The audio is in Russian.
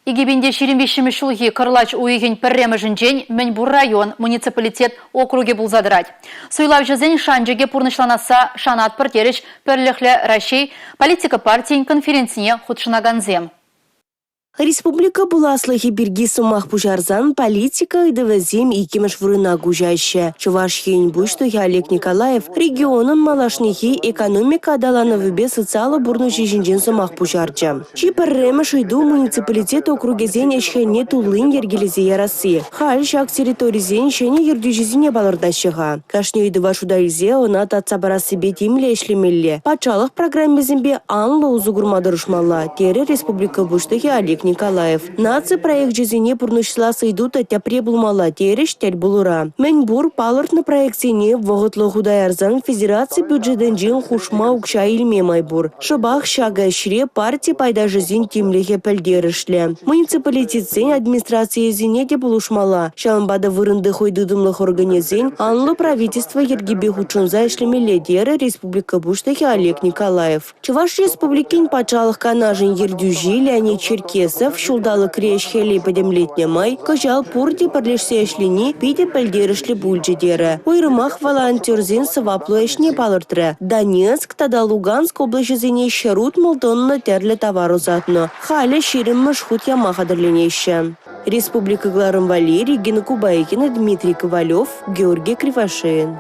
Егибенде 25 шулхи Кырлач уйген пірреміжінжен Мінбур район муниципалитет округе бұлзадырад. Суйлав жызен шанжеге пурнышланаса шанат піртеріш пірліхлі Рашей политика партиян конференцияне худшынаганзем. Республика буласлыхи бирги сумах пужарзан политика идывазем икимеш врына гужаще. Чувашхин буштухи Олег Николаев регионын малашнихи экономика адалановыбе социалы бурну жижинжен сумах пужарча. Чипарремеш иду муниципалитет округезен эшхене тулын ергелезе ярасы. Халь шак территоризен шене ердюжизине балырдащыға. Кашне иды вашудайзе она татса барасыбе тимле эшлемелле. Пачалых программезембе анлы узугурмадырышмалла. Тере республика буштухи Олег Николаев. Наци проект жизни пурнышла сойдут от пребулмала тереш тель булура. Мінбур палыртны проектсене вогытлы худаярзан федерации бюджетен жин хушма укша илме майбур. Шыбах шага шре партия пайда жизнь тимлехе пельдерышле. Муниципалитетсен администрация зине де булушмала. Шалымбада вырынды хойдыдымлых организен анлы правительство ергебе хучунза ишлемеле деры республика буштахи Олег Николаев. Чуваш республикин пачалых канажин ердюжи Леонид Черкес шулдалы креш хели подемлетне май, кажал пурди парлешсе эшлини, пиде пальдерышли бульджидера. Уйрымах волонтерзин саваплу эшне палыртре. Донецк, тада Луганск облачезине щарут молдонна терле товару затно. Халя ширим машхут ямахадырленеща. Республика Гларым Валерий, Гена Кубайкина, Дмитрий Ковалев, Георгий Кривошеин.